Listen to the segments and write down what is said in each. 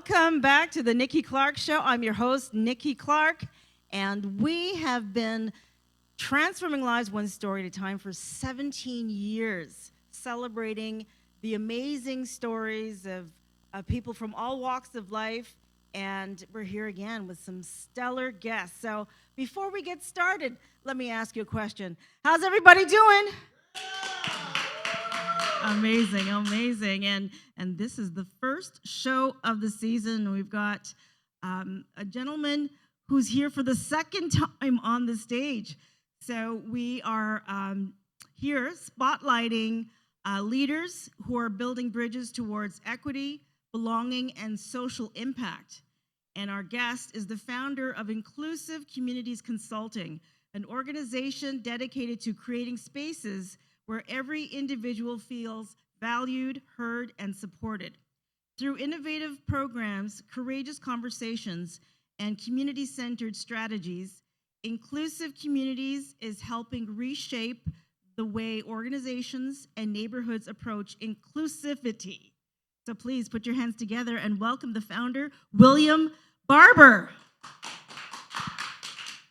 Welcome back to the Nikki Clarke Show. I'm your host, Nikki Clarke, and we have been transforming lives one story at a time for 17 years, celebrating the amazing stories of people from all walks of life, and we're here again with some stellar guests. So before we get started, let me ask you a question. How's everybody doing? Amazing, amazing. And this is the first show of the season. We've got a gentleman who's here for the second time on the stage. So we are here spotlighting leaders who are building bridges towards equity, belonging, and social impact. And our guest is the founder of Inclusive Communities Consulting, an organization dedicated to creating spaces where every individual feels valued, heard, and supported. Through innovative programs, courageous conversations, and community-centered strategies, Inclusive Communities is helping reshape the way organizations and neighborhoods approach inclusivity. So please put your hands together and welcome the founder, William Barber.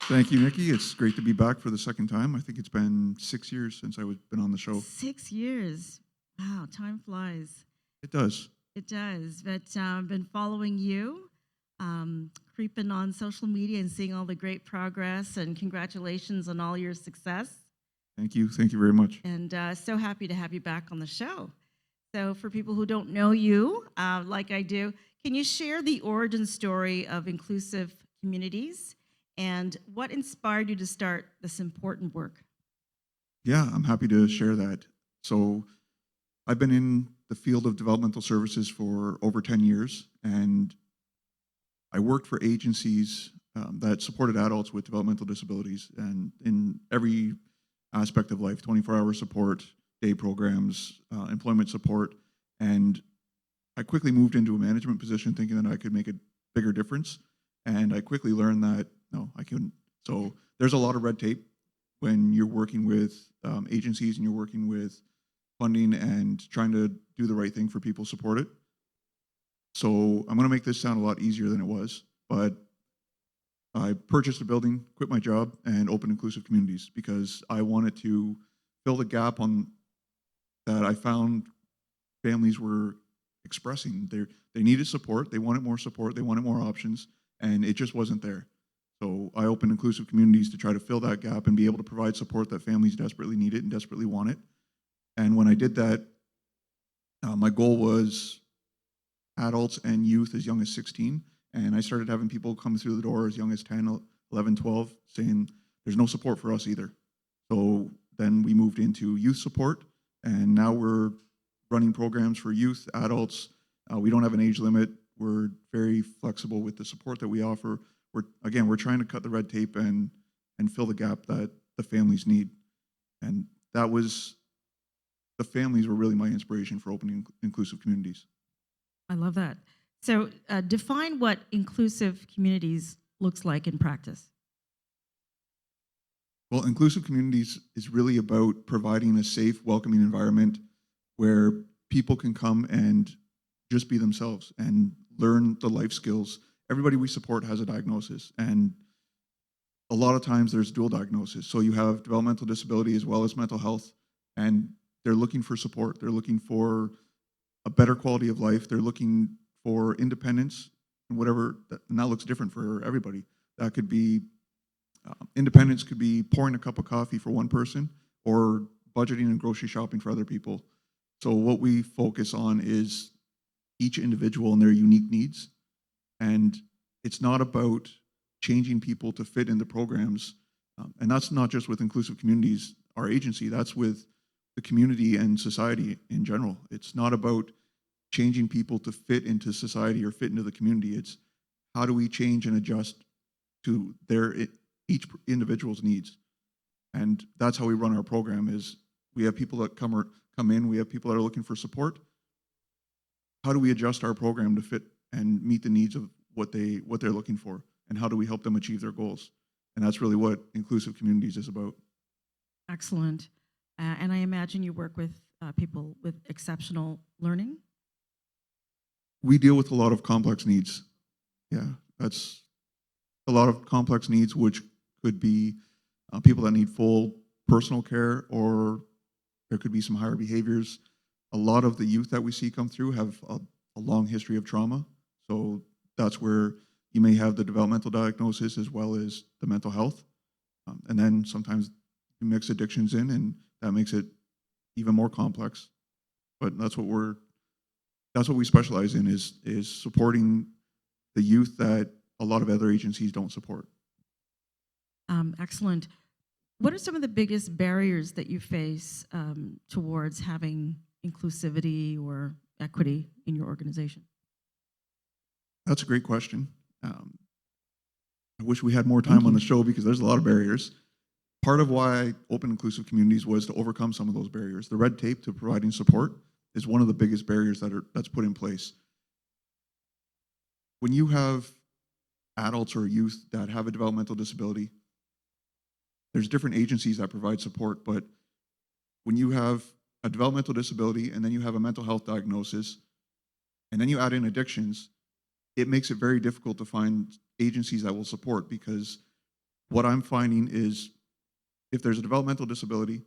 Thank you, Nikki. It's great to be back for the second time. I think it's been 6 years since I've been on the show. 6 years. Wow, time flies. It does. It does. But I've been following you, creeping on social media and seeing all the great progress, and congratulations on all your success. Thank you. Thank you very much. And so happy to have you back on the show. So for people who don't know you, like I do, can you share the origin story of Inclusive Communities and what inspired you to start this important work? Yeah, I'm happy to share that. So I've been in the field of developmental services for over 10 years, and I worked for agencies that supported adults with developmental disabilities, and in every aspect of life, 24-hour support, day programs, employment support, and I quickly moved into a management position thinking that I could make a bigger difference, and I quickly learned that, no, I couldn't. So there's a lot of red tape when you're working with agencies and you're working with funding and trying to do the right thing for people support it. So I'm going to make this sound a lot easier than it was, but I purchased a building, quit my job, and opened Inclusive Communities because I wanted to fill the gap on that I found families were expressing. They needed support, they wanted more support, they wanted more options, and it just wasn't there. So I opened Inclusive Communities to try to fill that gap and be able to provide support that families desperately needed and desperately wanted. And when I did that, my goal was adults and youth as young as 16. And I started having people come through the door as young as 10, 11, 12, saying, there's no support for us either. So then we moved into youth support, and now we're running programs for youth, adults. We don't have an age limit. We're very flexible with the support that we offer. We're trying to cut the red tape and fill the gap that the families need. And that was, the families were really my inspiration for opening Inclusive Communities. I love that. So define what Inclusive Communities looks like in practice. Well, Inclusive Communities is really about providing a safe, welcoming environment where people can come and just be themselves and learn the life skills. Everybody we support has a diagnosis, and a lot of times there's dual diagnosis. So you have developmental disability as well as mental health, and they're looking for support. They're looking for a better quality of life. They're looking for independence and whatever, and that looks different for everybody. That could be, independence could be pouring a cup of coffee for one person or budgeting and grocery shopping for other people. So what we focus on is each individual and their unique needs. And it's not about changing people to fit in the programs. And that's not just with Inclusive Communities, our agency, that's with the community and society in general. It's not about changing people to fit into society or fit into the community. It's how do we change and adjust to each individual's needs. And that's how we run our program. Is we have people that come in, we have people that are looking for support. How do we adjust our program to fit and meet the needs of what they're looking for, and how do we help them achieve their goals? And that's really what Inclusive Communities is about. Excellent. And I imagine you work with people with exceptional learning? we deal with a lot of complex needs. Yeah, that's a lot of complex needs, which could be people that need full personal care, or there could be some higher behaviors. A lot of the youth that we see come through have a long history of trauma. So that's where you may have the developmental diagnosis as well as the mental health. And then sometimes you mix addictions in, and that makes it even more complex. But that's what we specialize in, is supporting the youth that a lot of other agencies don't support. Excellent. What are some of the biggest barriers that you face towards having inclusivity or equity in your organization? That's a great question. I wish we had more time on the show because there's a lot of barriers. Part of why Open Inclusive Communities was to overcome some of those barriers. The red tape to providing support is one of the biggest barriers that's put in place. When you have adults or youth that have a developmental disability, there's different agencies that provide support, but when you have a developmental disability and then you have a mental health diagnosis and then you add in addictions, it makes it very difficult to find agencies that will support, because what I'm finding is if there's a developmental disability,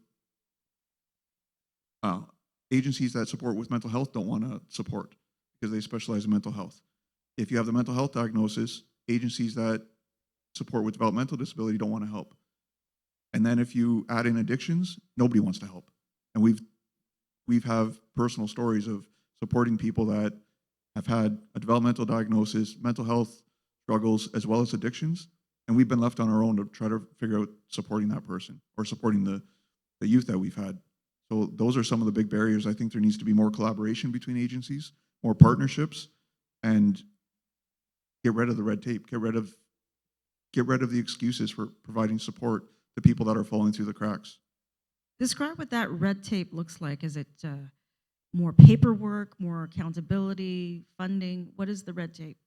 agencies that support with mental health don't want to support because they specialize in mental health. If you have the mental health diagnosis, agencies that support with developmental disability don't want to help. And then if you add in addictions, nobody wants to help. And we've have personal stories of supporting people that have had a developmental diagnosis, mental health struggles, as well as addictions, and we've been left on our own to try to figure out supporting that person or supporting the youth that we've had. So those are some of the big barriers. I think there needs to be more collaboration between agencies, more partnerships, and get rid of the red tape, get rid of the excuses for providing support to people that are falling through the cracks. Describe what that red tape looks like. Is it more paperwork, more accountability, funding? What is the red tape?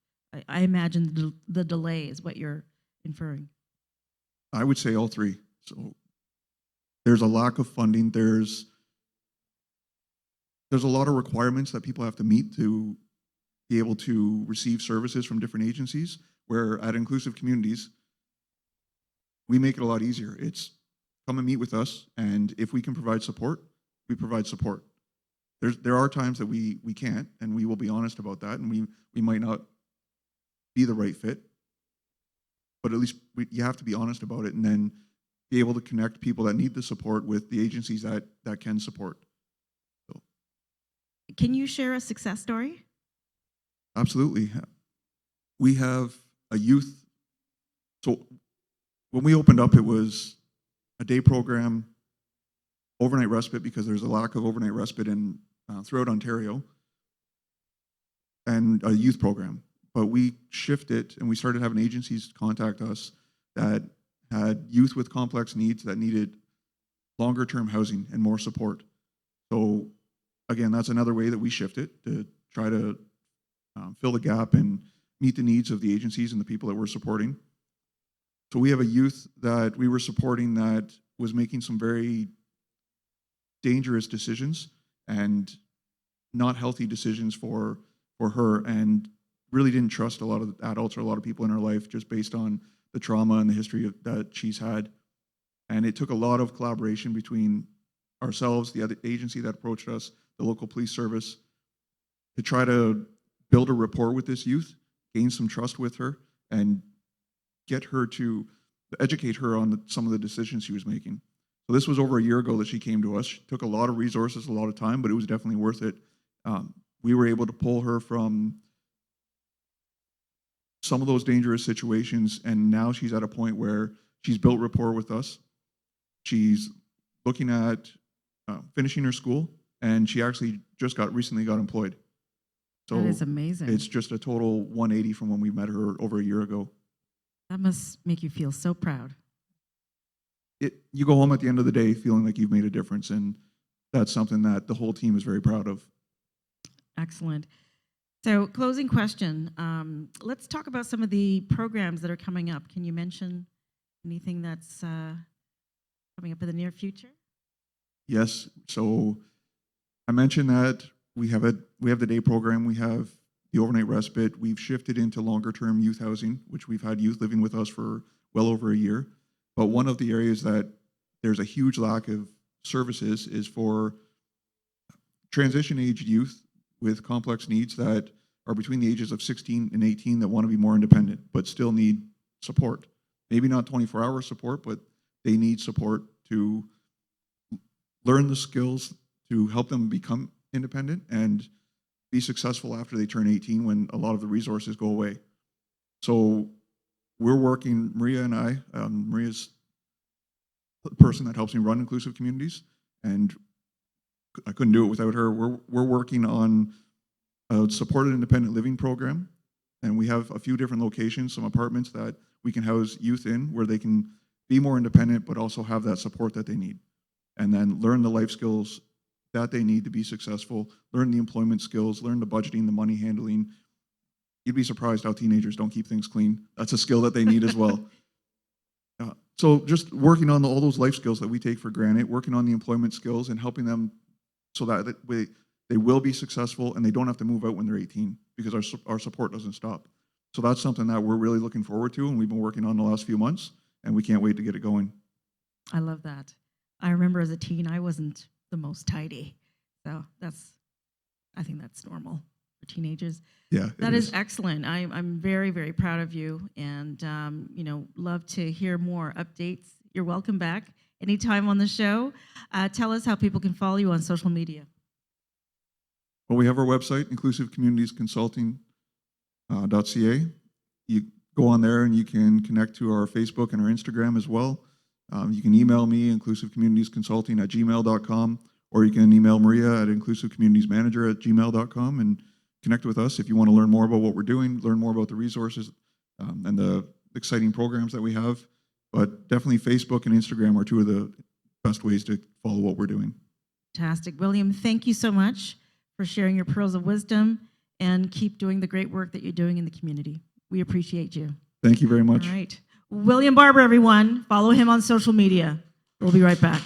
I imagine the delay is what you're inferring. I would say all three. So there's a lack of funding. There's a lot of requirements that people have to meet to be able to receive services from different agencies, where at Inclusive Communities, we make it a lot easier. It's come and meet with us, and if we can provide support, we provide support. There are times that we can't, and we will be honest about that, and we might not be the right fit, but at least you have to be honest about it, and then be able to connect people that need the support with the agencies that can support. So, can you share a success story? Absolutely. We have a youth. So when we opened up, it was a day program, overnight respite, because there's a lack of overnight respite throughout Ontario, and a youth program. But we shifted and we started having agencies contact us that had youth with complex needs that needed longer term housing and more support. So again, that's another way that we shifted to try to fill the gap and meet the needs of the agencies and the people that we're supporting. So we have a youth that we were supporting that was making some very dangerous decisions and not healthy decisions for her, and really didn't trust a lot of the adults or a lot of people in her life just based on the trauma and the history that she's had. And it took a lot of collaboration between ourselves, the other agency that approached us, the local police service, to try to build a rapport with this youth, gain some trust with her, and get her to educate her on some of the decisions she was making. So this was over a year ago that she came to us. It took a lot of resources, a lot of time, but it was definitely worth it. We were able to pull her from some of those dangerous situations, and now she's at a point where she's built rapport with us. She's looking at finishing her school, and she actually just recently got employed. So that is amazing. It's just a total 180 from when we met her over a year ago. That must make you feel so proud. You go home at the end of the day feeling like you've made a difference, and that's something that the whole team is very proud of. Excellent. So, closing question. Let's talk about some of the programs that are coming up. Can you mention anything that's coming up in the near future? Yes. So I mentioned that we have the day program. We have the overnight respite. We've shifted into longer-term youth housing, which we've had youth living with us for well over a year. But one of the areas that there's a huge lack of services is for transition-aged youth with complex needs that are between the ages of 16 and 18 that want to be more independent, but still need support. Maybe not 24-hour support, but they need support to learn the skills to help them become independent and be successful after they turn 18 when a lot of the resources go away. So we're working, Maria and I, Maria's the person that helps me run Inclusive Communities, and I couldn't do it without her. We're working on a supported independent living program, and we have a few different locations, some apartments that we can house youth in where they can be more independent but also have that support that they need, and then learn the life skills that they need to be successful, learn the employment skills, learn the budgeting, the money handling. You'd be surprised how teenagers don't keep things clean. That's a skill that they need as well. So just working on all those life skills that we take for granted, working on the employment skills and helping them so that they will be successful and they don't have to move out when they're 18 because our support doesn't stop. So that's something that we're really looking forward to and we've been working on the last few months and we can't wait to get it going. I love that. I remember as a teen, I wasn't the most tidy. So I think that's normal for teenagers. Yeah, that is excellent. I'm very, very proud of you and, love to hear more updates. You're welcome back anytime on the show. Tell us how people can follow you on social media. Well, we have our website, inclusivecommunitiesconsulting.ca. You go on there and you can connect to our Facebook and our Instagram as well. You can email me, inclusivecommunitiesconsulting@gmail.com, or you can email Maria at inclusivecommunitiesmanager@gmail.com and connect with us if you want to learn more about what we're doing, learn more about the resources and the exciting programs that we have. But definitely Facebook and Instagram are two of the best ways to follow what we're doing. Fantastic. William, thank you so much for sharing your pearls of wisdom and keep doing the great work that you're doing in the community. We appreciate you. Thank you very much. All right. William Barber, everyone. Follow him on social media. We'll be right back.